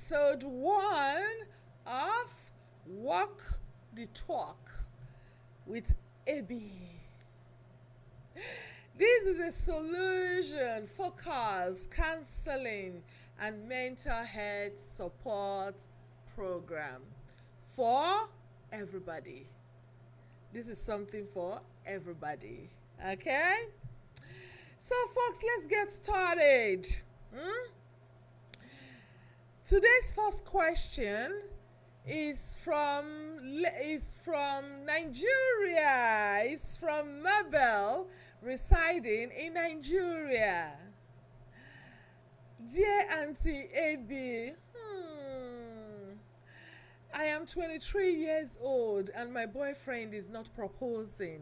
episode 1 of Walk the Talk with AB. This is a solution focused counseling and mental health support program for everybody. This is something for everybody. Okay? So, folks, let's get started. Today's first question is from Nigeria. It's from Mabel, residing in Nigeria. Dear Auntie AB, I am 23 years old and my boyfriend is not proposing.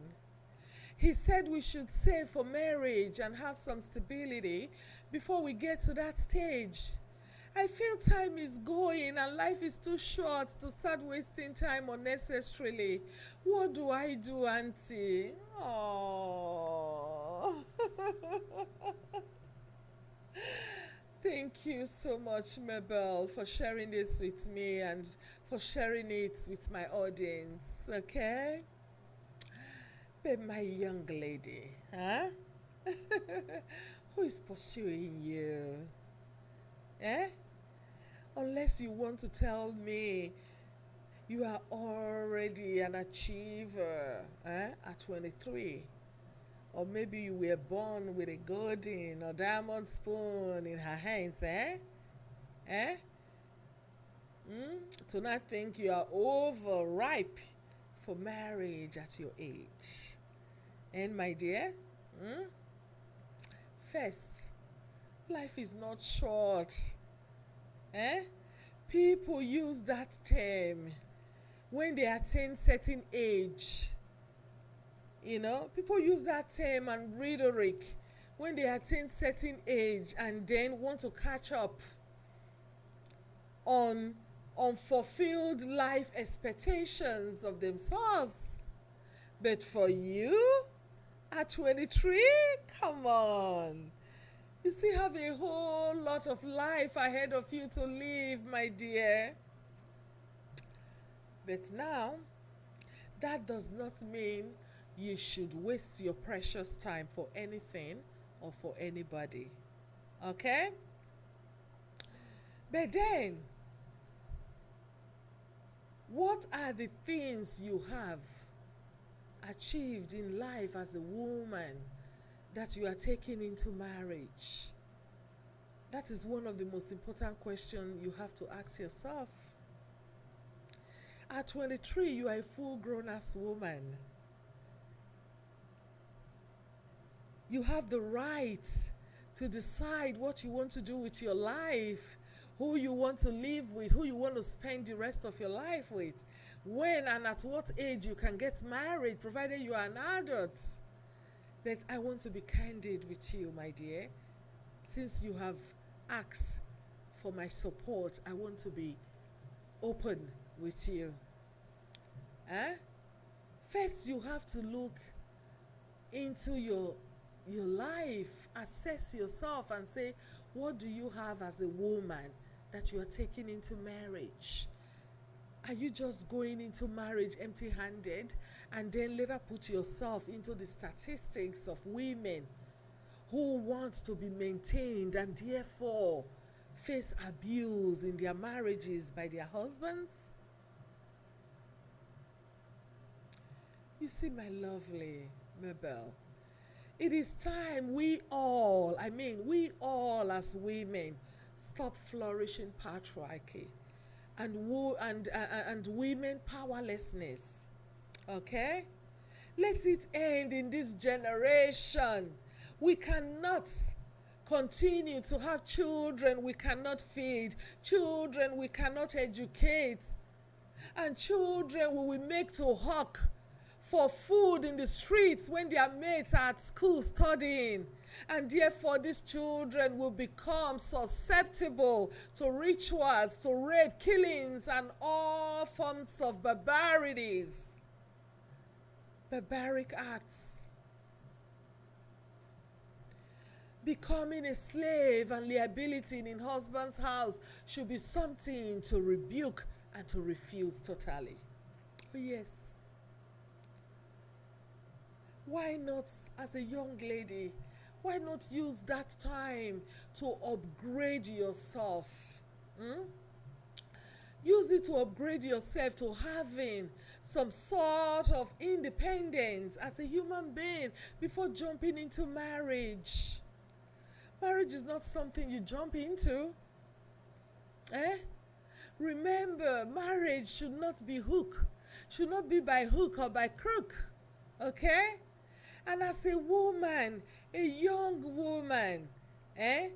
He said we should save for marriage and have some stability before we get to that stage. I feel time is going and life is too short to start wasting time unnecessarily. What do I do, Auntie? Oh. Thank you so much, Mabel, for sharing this with me and for sharing it with my audience, okay? But my young lady, huh? Who is pursuing you? Eh? Unless you want to tell me you are already an achiever at 23. Or maybe you were born with a golden or diamond spoon in her hands, eh? Eh? To not think you are overripe for marriage at your age. And my dear, first, life is not short. People use that term when they attain certain age. You know, people use that term and rhetoric when they attain certain age and then want to catch up on unfulfilled life expectations of themselves. But for you, at 23, come on. You still have a whole lot of life ahead of you to live, my dear. But now, that does not mean you should waste your precious time for anything or for anybody. Okay? But then, what are the things you have achieved in life as a woman that you are taking into marriage? That is one of the most important questions you have to ask yourself. At 23, you are a full-grown ass woman. You have the right to decide what you want to do with your life, who you want to live with, who you want to spend the rest of your life with, when and at what age you can get married, provided you are an adult. But I want to be candid with you, my dear. Since you have asked for my support, I want to be open with you. First, you have to look into your life, assess yourself and say, what do you have as a woman that you are taking into marriage? Are you just going into marriage empty-handed and then later put yourself into the statistics of women who want to be maintained and therefore face abuse in their marriages by their husbands? You see, my lovely Mabel, it is time we all as women, stop flourishing patriarchy and women powerlessness. Okay? Let it end in this generation. We cannot continue to have children we cannot feed, children we cannot educate, and children we will make to hawk for food in the streets when their mates are at school studying. And therefore these children will become susceptible to rituals, to rape, killings, and all forms of barbarities, barbaric acts. Becoming a slave and liability in husband's house should be something to rebuke and to refuse totally. Oh, yes. Why not, as a young lady, why not use that time to upgrade yourself? Use it to upgrade yourself to having some sort of independence as a human being before jumping into marriage. Marriage is not something you jump into. Remember, marriage should not be should not be by hook or by crook. Okay? And as a woman, a young woman, it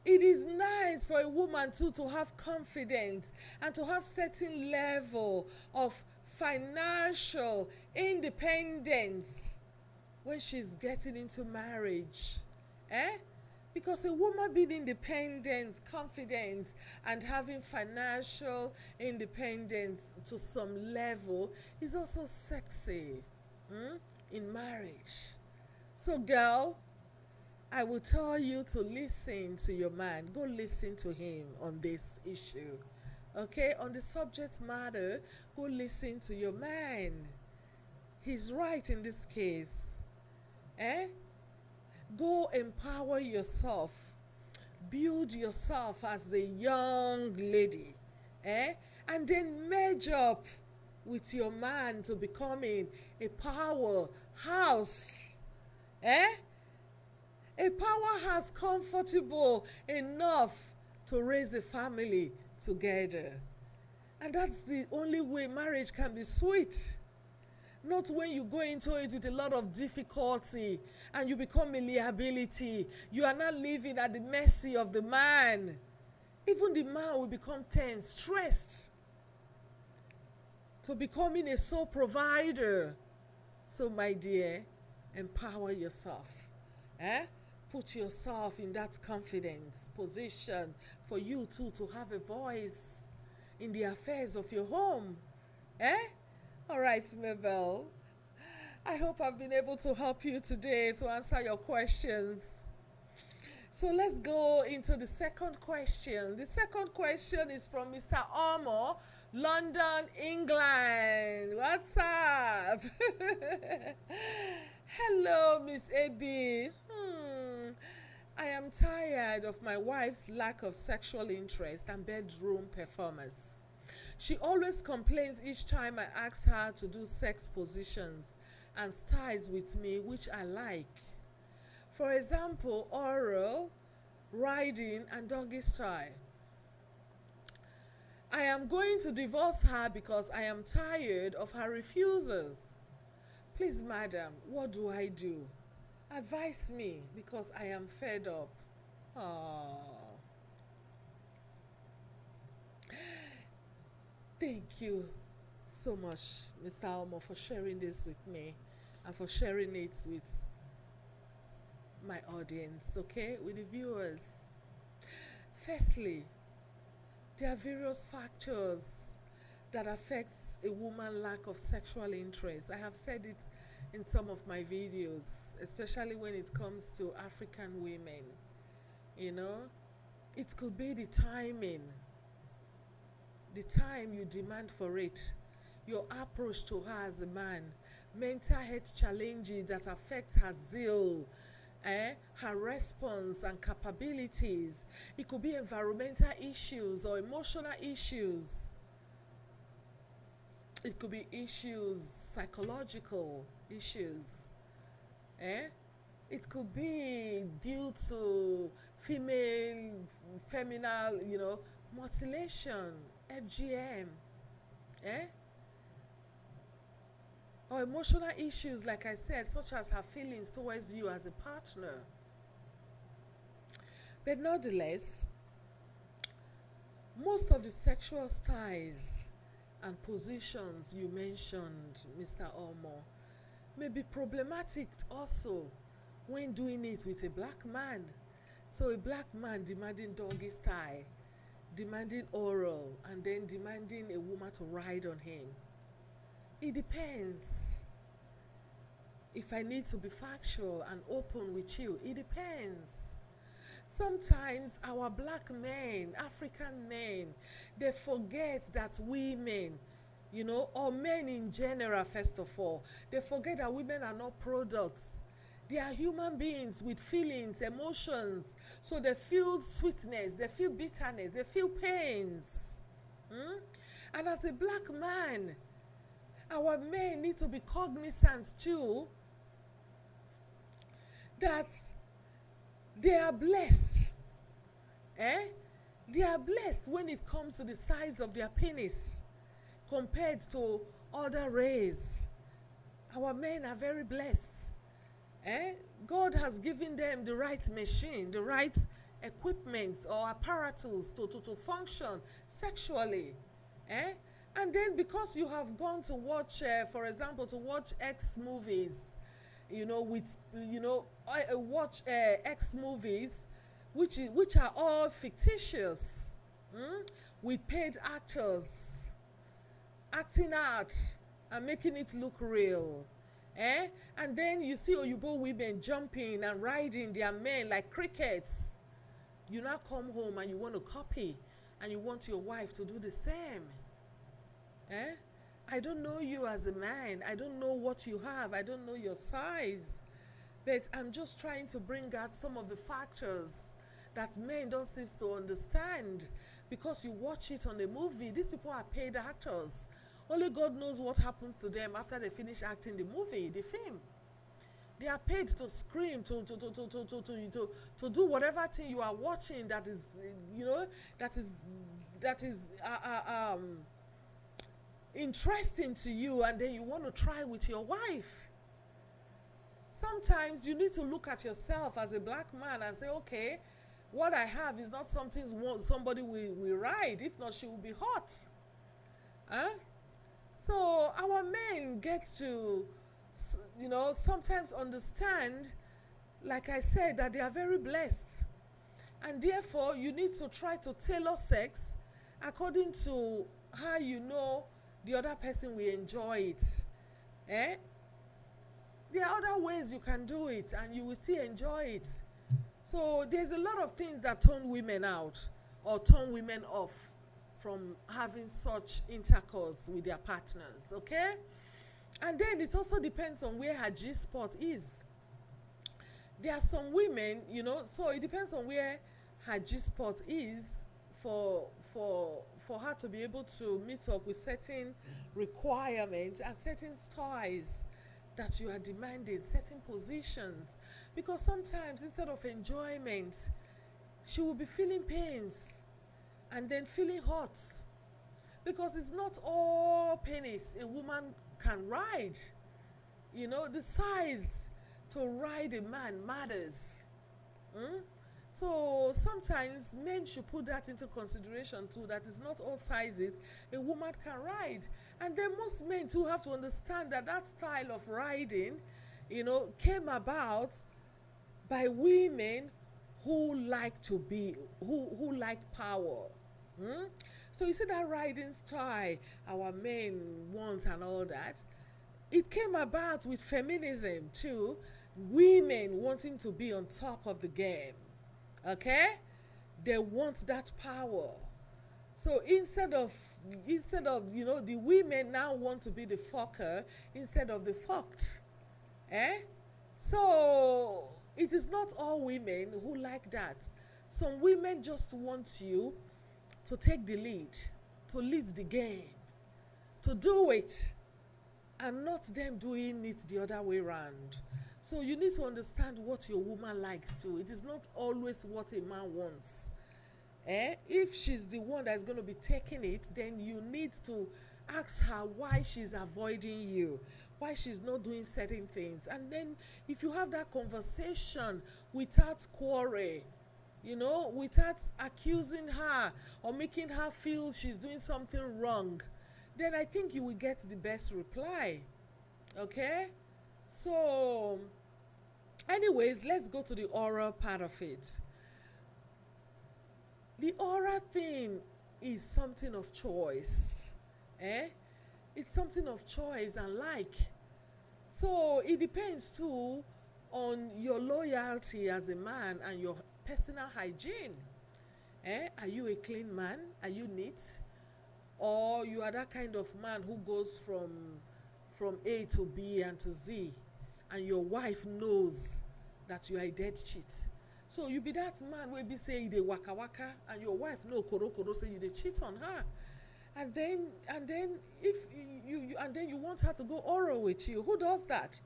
is nice for a woman too to have confidence and to have certain level of financial independence when she's getting into marriage. Because a woman being independent, confident, and having financial independence to some level is also sexy in marriage. So, girl, I will tell you to listen to your man. Go listen to him on this issue. Okay? On the subject matter, go listen to your man. He's right in this case. Go empower yourself. Build yourself as a young lady. And then merge up with your man to becoming a powerhouse. A powerhouse comfortable enough to raise a family together. And that's the only way marriage can be sweet. Not when you go into it with a lot of difficulty and you become a liability. You are not living at the mercy of the man. Even the man will become tense, stressed to becoming a sole provider. So, my dear, empower yourself. Put yourself in that confidence position for you too to have a voice in the affairs of your home. All right, Mabel. I hope I've been able to help you today to answer your questions. So let's go into the second question. The second question is from Mr. Omo, London, England. What's up? Hello, Miss AB. I am tired of my wife's lack of sexual interest and bedroom performance. She always complains each time I ask her to do sex positions and styles with me, which I like. For example, oral, riding, and doggy style. I am going to divorce her because I am tired of her refusals. Please, madam, what do I do? Advise me because I am fed up. Aww. Thank you so much, Mr. Almo, for sharing this with me and for sharing it with my audience, okay, with the viewers. Firstly, there are various factors that affect a woman's lack of sexual interest. I have said it in some of my videos, especially when it comes to African women. It could be the timing, the time you demand for it, your approach to her as a man, mental health challenges that affect her zeal, her response and capabilities. It could be environmental issues or emotional issues. It could be issues, psychological issues. It could be due to feminine, mutilation, FGM. Or emotional issues, like I said, such as her feelings towards you as a partner. But nonetheless, most of the sexual styles and positions you mentioned, Mr. Omo, may be problematic also when doing it with a black man. So a black man demanding doggy style, demanding oral, and then demanding a woman to ride on him. It depends. If I need to be factual and open with you, it depends. Sometimes our black men, African men, they forget that women, or men in general, first of all, they forget that women are not products. They are human beings with feelings, emotions. So they feel sweetness, they feel bitterness, they feel pains. And as a black man, our men need to be cognizant too that they are blessed. They are blessed when it comes to the size of their penis compared to other race. Our men are very blessed. God has given them the right machine, the right equipment or apparatus to function sexually. And then because you have gone to watch, for example, to watch X movies, watch X movies, which are all fictitious, with paid actors acting out and making it look real. And then you see Oyibo women jumping and riding their men like crickets. You now come home and you want to copy and you want your wife to do the same. I don't know you as a man. I don't know what you have. I don't know your size. But I'm just trying to bring out some of the factors that men don't seem to understand because you watch it on a movie. These people are paid actors. Only God knows what happens to them after they finish acting the movie, the film. They are paid to scream, to do whatever thing you are watching that is, that is interesting to you, and then you want to try with your wife. Sometimes you need to look at yourself as a black man and say, okay, what I have is not something somebody will ride. If not, she will be hot. So our men get to, sometimes understand, like I said, that they are very blessed. And therefore, you need to try to tailor sex according to how you know the other person will enjoy it. There are other ways you can do it and you will still enjoy it. So there's a lot of things that turn women out or turn women off from having such intercourse with their partners, okay? And then it also depends on where her G-spot is. There are some women, so it depends on where her G-spot is for her to be able to meet up with certain requirements and certain styles that you are demanding, certain positions. Because sometimes instead of enjoyment, she will be feeling pains and then feeling hot, because it's not all penis a woman can ride. The size to ride a man matters. So sometimes men should put that into consideration too, that it's not all sizes a woman can ride. And then most men too have to understand that that style of riding, came about by women who like to be, who like power. So you see that riding style our men want and all that, it came about with feminism too, women wanting to be on top of the game. Okay, they want that power. So instead of the women now want to be the fucker instead of the fucked. So it is not all women who like that. Some women just want you to take the lead, to lead the game, to do it, and not them doing it the other way around. So you need to understand what your woman likes too. It is not always what a man wants. If she's the one that's going to be taking it, then you need to ask her why she's avoiding you, why she's not doing certain things. And then if you have that conversation without quarrel, without accusing her or making her feel she's doing something wrong, then I think you will get the best reply. Okay? So, anyways, let's go to the oral part of it. The oral thing is something of choice. It's something of choice and like. So, it depends too on your loyalty as a man and your personal hygiene. Are you a clean man? Are you neat? Or you are that kind of man who goes from A to B and to Z, and your wife knows that you are a dead cheat? So you be that man wey be say you dey waka waka, and your wife know koro koro say you dey cheat on her, and then if you want her to go oral with you. Who does that?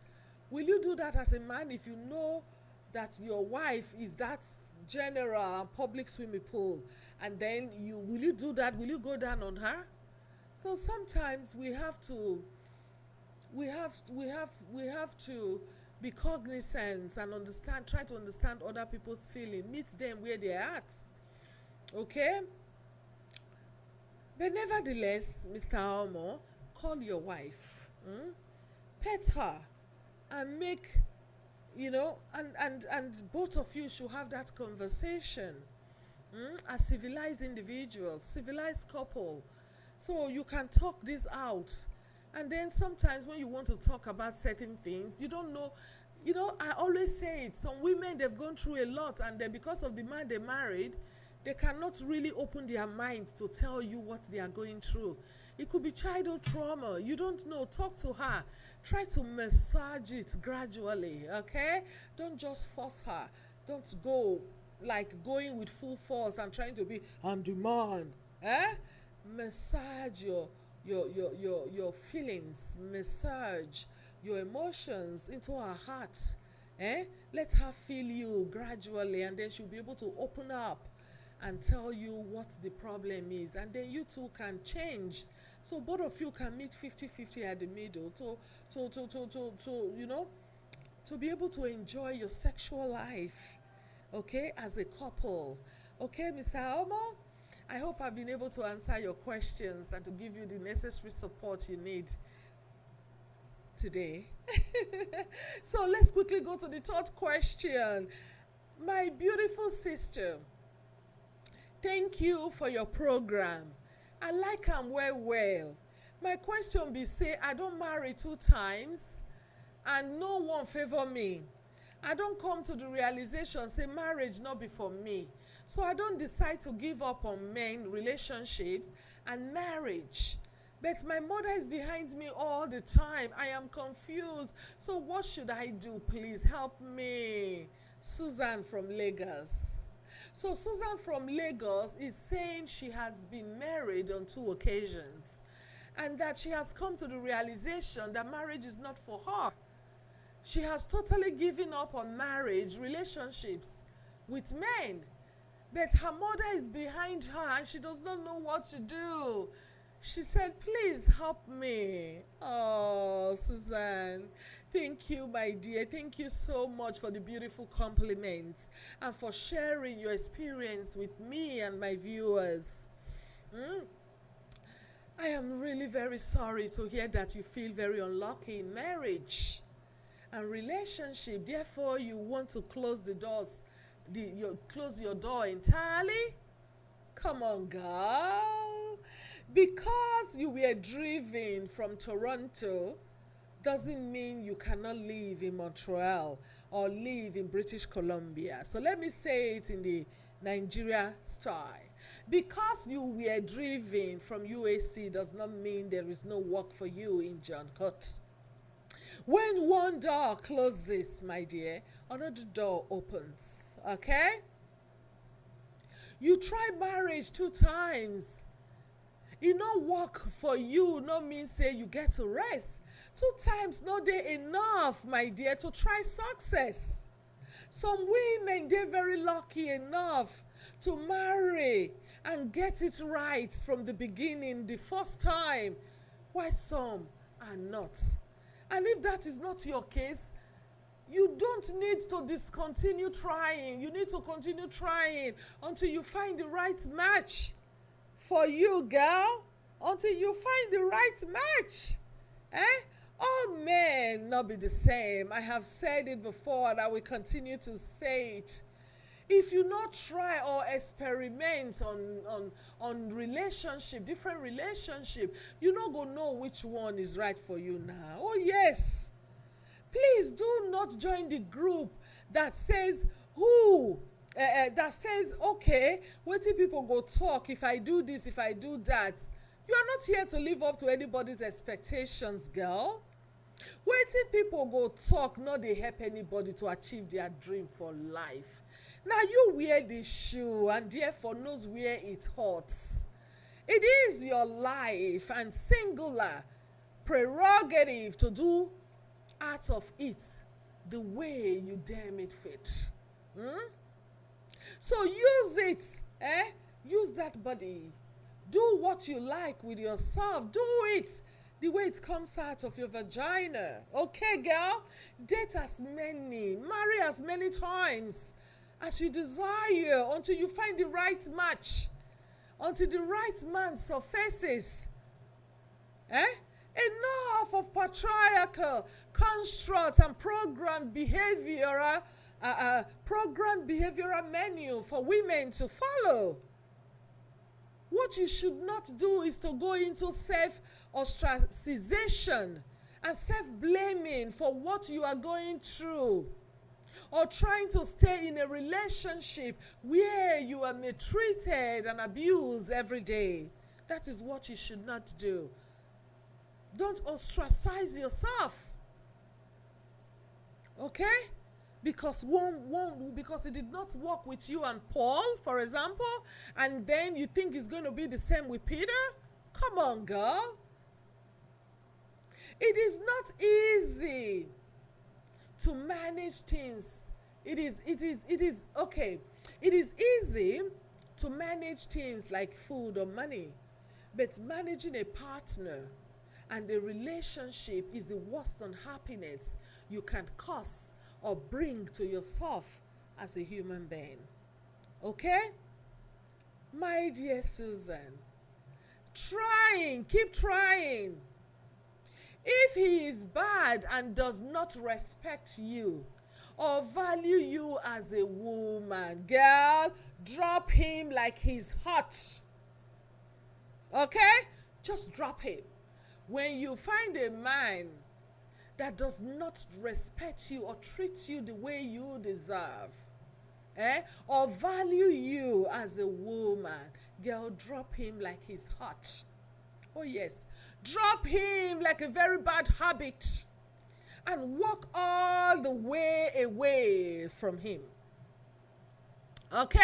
Will you do that as a man if you know that your wife is that general public swimming pool, and then will you do that? Will you go down on her? So sometimes we have to be cognizant and understand, try to understand other people's feelings, meet them where they're at. Okay? But nevertheless, Mr. Omo, call your wife, pet her, and make, and both of you should have that conversation, as civilized individuals, civilized couple, so you can talk this out. And then sometimes when you want to talk about certain things, you don't know, I always say it, some women, they've gone through a lot, and then because of the man they married, they cannot really open their minds to tell you what they are going through. It could be childhood trauma. You don't know. Talk to her. Try to massage it gradually, okay? Don't just force her. Don't go like going with full force and trying to be, I'm the man. Massage your feelings. Massage your emotions into her heart. Let her feel you gradually, and then she'll be able to open up and tell you what the problem is, and then you two can change, so both of you can meet 50-50 at the middle to be able to enjoy your sexual life, okay, as a couple. Okay, Mr. Omo, I hope I've been able to answer your questions and to give you the necessary support you need today. So let's quickly go to the third question. My beautiful sister, thank you for your program. I like am well. My question be say, I don marry 2 times and no one favor me. I don come to the realization say marriage not be for me. So I don decide to give up on men, relationships, and marriage. But my mother is behind me all the time. I am confused. So what should I do? Please help me. Susan from Lagos. So Susan from Lagos is saying she has been married on 2 occasions, and that she has come to the realization that marriage is not for her. She has totally given up on marriage, relationships with men. But her mother is behind her and she does not know what to do. She said, please help me. Oh, Susan, thank you, my dear. Thank you so much for the beautiful compliments and for sharing your experience with me and my viewers. I am really very sorry to hear that you feel very unlucky in marriage and relationship. Therefore, you want to close the doors, close your door entirely. Come on, girl. Because you were driven from Toronto doesn't mean you cannot live in Montreal or live in British Columbia. So let me say it in the Nigeria style. Because you were driven from UAC does not mean there is no work for you in John Cott. When one door closes, my dear, another door opens. Okay? You try marriage 2 times. It no work for you, no mean say you get to rest. 2 times no dey enough, my dear, to try success. Some women, they're very lucky enough to marry and get it right from the beginning, the first time, while some are not. And if that is not your case, you don't need to discontinue trying. You need to continue trying until you find the right match for you, girl. Until you find the right match. All men not be the same. I have said it before and I will continue to say it. If you not try or experiment on relationship, different relationship, you not go know which one is right for you now. Oh yes. Please do not join the group that says who that says, okay, wetin people go talk if I do this, if I do that. You are not here to live up to anybody's expectations, girl. Wetin people go talk no dey help anybody to achieve their dream for life. Na you wear the shoe and therefore knows where it hurts. It is your life and singular prerogative to do out of it the way you deem it fit. So use it, use that body. Do what you like with yourself. Do it the way it comes out of your vagina. Okay, girl? Date as many, marry as many times as you desire until you find the right match, until the right man surfaces. Enough of patriarchal constructs and programmed behavioral menu for women to follow. What you should not do is to go into self-ostracization and self-blaming for what you are going through, or trying to stay in a relationship where you are mistreated and abused every day. That is what you should not do. Don't ostracize yourself. Okay? Because because it did not work with you and Paul, for example, and then you think it's going to be the same with Peter? Come on, girl. It is not easy to manage things. It is okay. It is easy to manage things like food or money, but managing a partner and a relationship is the worst unhappiness you can cause or bring to yourself as a human being. Okay? My dear Susan, keep trying. If he is bad and does not respect you or value you as a woman, girl, drop him like he's hot. Okay? Just drop him. When you find a man that does not respect you or treat you the way you deserve, or value you as a woman, girl, drop him like he's hot. Oh yes, drop him like a very bad habit and walk all the way away from him. Okay?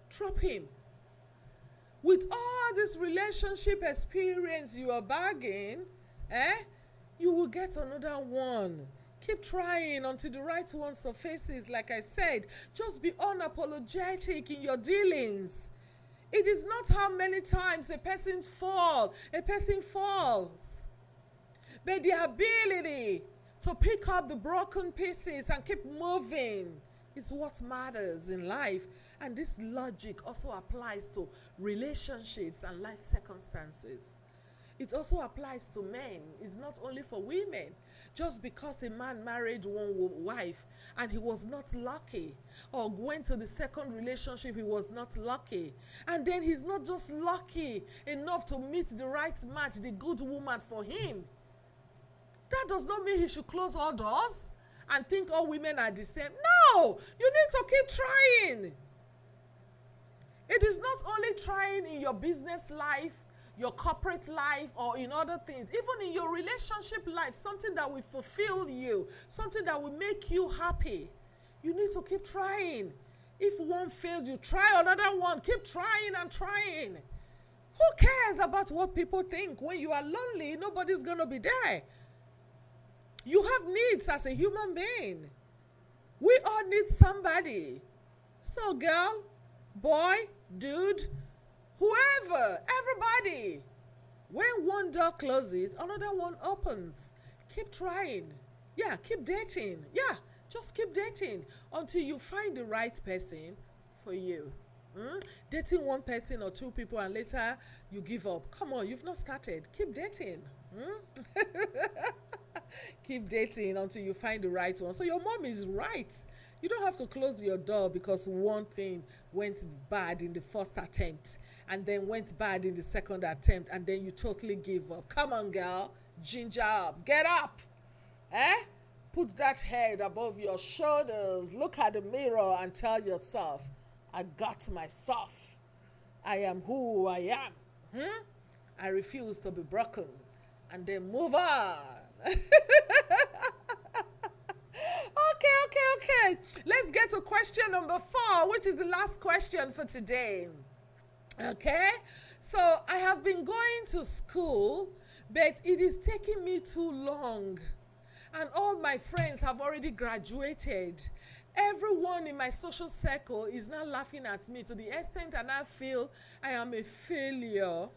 Drop him. With all this relationship experience you are bagging, you will get another one. Keep trying until the right one surfaces. Like I said, just be unapologetic in your dealings. It is not how many times a person falls, but the ability to pick up the broken pieces and keep moving is what matters in life. And this logic also applies to relationships and life circumstances. It also applies to men. It's not only for women. Just because a man married one wife and he was not lucky, or went to the second relationship, he was not lucky, and then he's not just lucky enough to meet the right match, the good woman for him, that does not mean he should close all doors and think all women are the same. No! You need to keep trying. It is not only trying in your business life, your corporate life, or in other things. Even in your relationship life, something that will fulfill you, something that will make you happy. You need to keep trying. If one fails, you try another one. Keep trying and trying. Who cares about what people think? When you are lonely, nobody's going to be there. You have needs as a human being. We all need somebody. So girl, boy, dude, whoever, everybody, when one door closes, another one opens. Keep trying. Yeah, keep dating. Yeah, just keep dating until you find the right person for you. Dating one person or two people and later you give up. Come on, you've not started. Keep dating. Keep dating until you find the right one. So your mom is right. You don't have to close your door because one thing went bad in the first attempt and then went bad in the second attempt and then you totally give up. Come on, girl. Ginger up. Get up. Put that head above your shoulders. Look at the mirror and tell yourself, I got myself. I am who I am. I refuse to be broken. And then move on. Okay. Let's get to question number 4, which is the last question for today. Okay? So I have been going to school, but it is taking me too long. And all my friends have already graduated. Everyone in my social circle is now laughing at me to the extent that I feel I am a failure.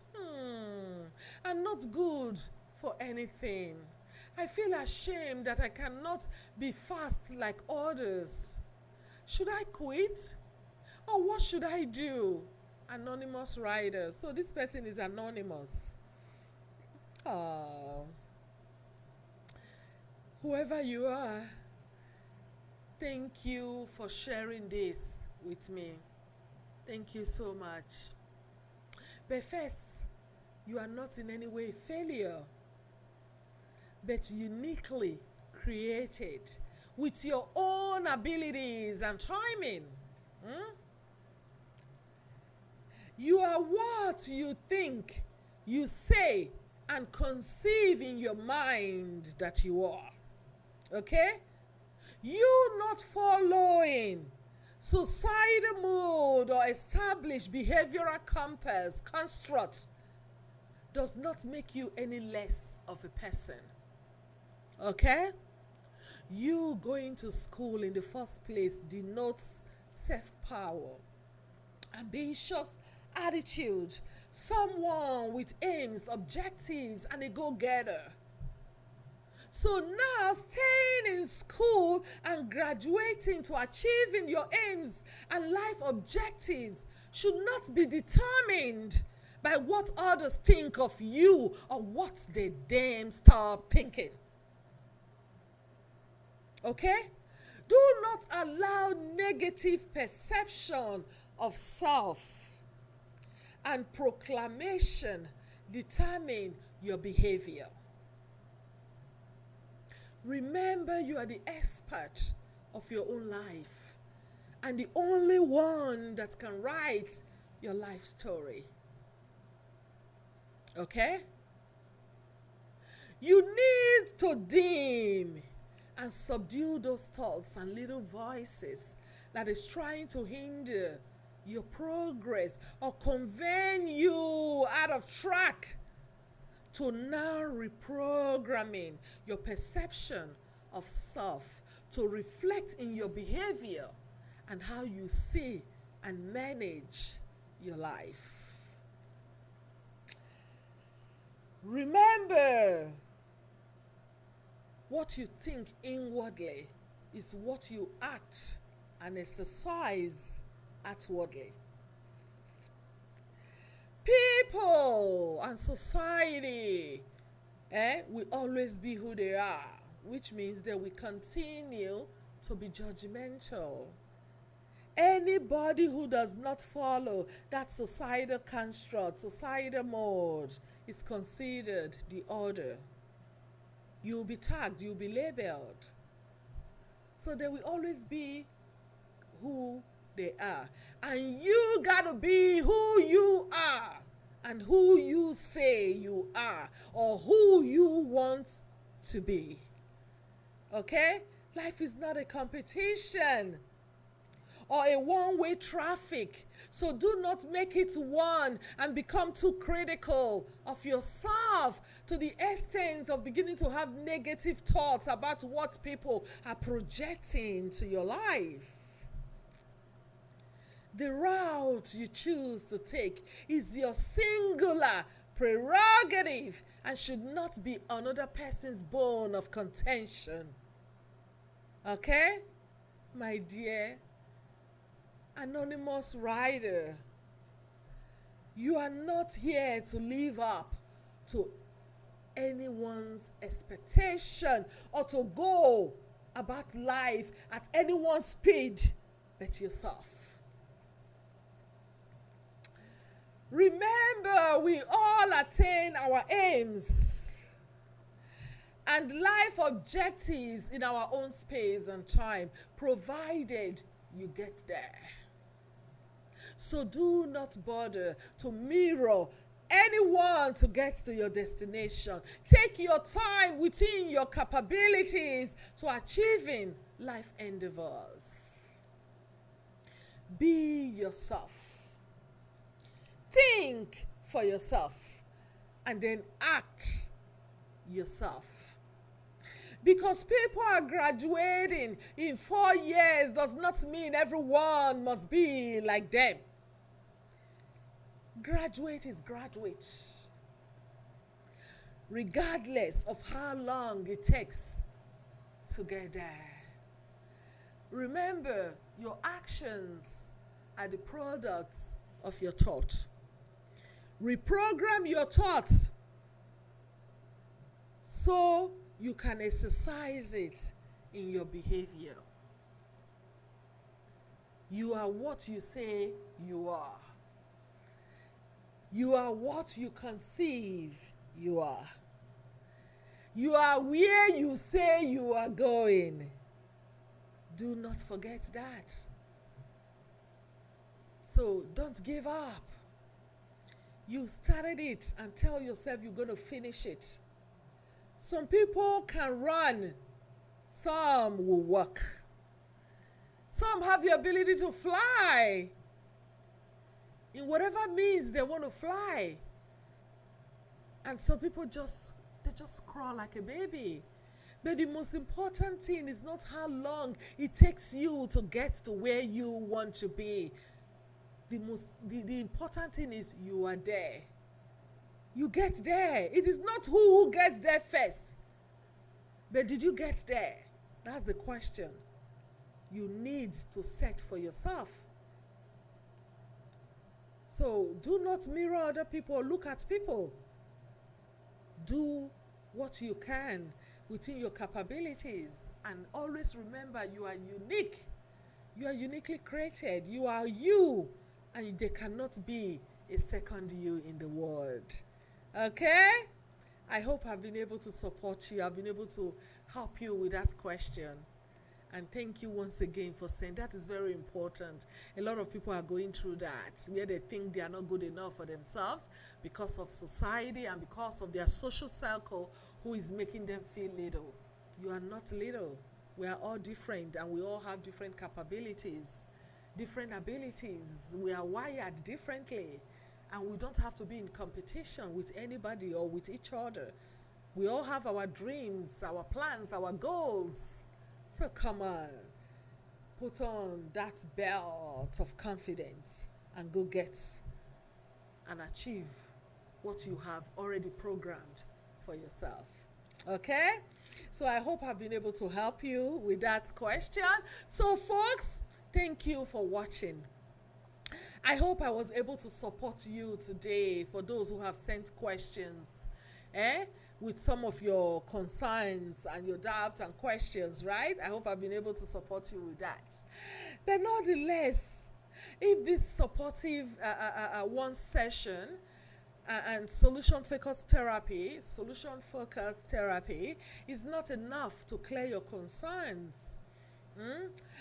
I'm not good for anything. I feel ashamed that I cannot be fast like others. Should I quit? Or what should I do? Anonymous writer. So this person is anonymous. Oh. Whoever you are, thank you for sharing this with me. Thank you so much. But first, you are not in any way a failure, but uniquely created with your own abilities and timing. You are what you think, you say, and conceive in your mind that you are. Okay? You not following societal mood or established behavioral compass construct does not make you any less of a person. Okay? You going to school in the first place denotes self-power, ambitious attitude, someone with aims, objectives, and a go-getter. So now staying in school and graduating to achieving your aims and life objectives should not be determined by what others think of you or what they damn stop thinking. Okay? Do not allow negative perception of self and proclamation determine your behavior. Remember, you are the expert of your own life and the only one that can write your life story. Okay? You need to dim and subdue those thoughts and little voices that is trying to hinder your progress or convert you out of track, to now reprogramming your perception of self to reflect in your behavior and how you see and manage your life. Remember, what you think inwardly is what you act and exercise outwardly. People and society will always be who they are, which means they will continue to be judgmental. Anybody who does not follow that societal construct, societal mode, is considered the other. You'll be tagged, you'll be labeled. So they will always be who they are. And you gotta be who you are and who you say you are or who you want to be. Okay? Life is not a competition or a one-way traffic. So do not make it one and become too critical of yourself to the extent of beginning to have negative thoughts about what people are projecting to your life. The route you choose to take is your singular prerogative and should not be another person's bone of contention. Okay? My dear anonymous writer, you are not here to live up to anyone's expectation or to go about life at anyone's speed but yourself. Remember, we all attain our aims and life objectives in our own space and time, provided you get there. So do not bother to mirror anyone to get to your destination. Take your time within your capabilities to achieving life endeavors. Be yourself. Think for yourself and then act yourself. Because people are graduating in 4 years does not mean everyone must be like them. Graduate is graduate, regardless of how long it takes to get there. Remember, your actions are the products of your thoughts. Reprogram your thoughts so you can exercise it in your behavior. You are what you say you are. You are what you conceive you are. You are where you say you are going. Do not forget that. So don't give up. You started it and tell yourself you're going to finish it. Some people can run, some will walk. Some have the ability to fly in whatever means they want to fly. And some people just crawl like a baby. But the most important thing is not how long it takes you to get to where you want to be. The important thing is you are there. You get there. It is not who gets there first. But did you get there? That's the question. You need to set for yourself. So do not mirror other people or look at people. Do what you can within your capabilities. And always remember you are unique. You are uniquely created. You are you. And there cannot be a second you in the world. Okay? I hope I've been able to support you. I've been able to help you with that question. And thank you once again for saying that is very important. A lot of people are going through that, where they think they are not good enough for themselves because of society and because of their social circle who is making them feel little. You are not little. We are all different and we all have different capabilities, different abilities. We are wired differently and we don't have to be in competition with anybody or with each other. We all have our dreams, our plans, our goals. So come on, put on that belt of confidence and go get and achieve what you have already programmed for yourself. Okay? So I hope I've been able to help you with that question. So folks, thank you for watching. I hope I was able to support you today for those who have sent questions. With some of your concerns and your doubts and questions, right? I hope I've been able to support you with that. But nonetheless, if this supportive one session and solution focused therapy is not enough to clear your concerns,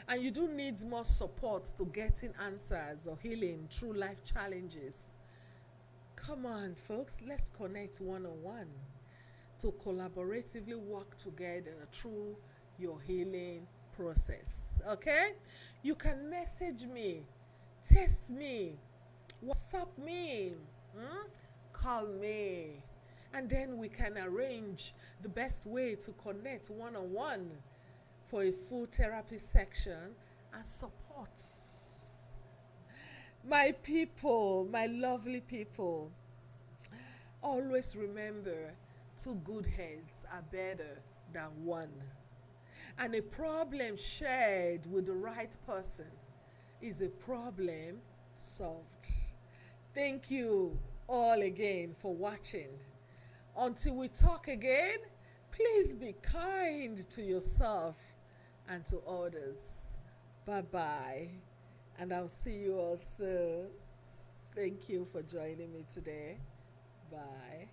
and you do need more support to getting answers or healing through life challenges, come on, folks, let's connect one-on-one to collaboratively work together through your healing process. Okay? You can message me, text me, WhatsApp me, call me, and then we can arrange the best way to connect one-on-one for a full therapy section and support. My people, my lovely people, always remember, 2 good heads are better than 1. And a problem shared with the right person is a problem solved. Thank you all again for watching. Until we talk again, please be kind to yourself and to others. Bye-bye. And I'll see you all soon. Thank you for joining me today. Bye.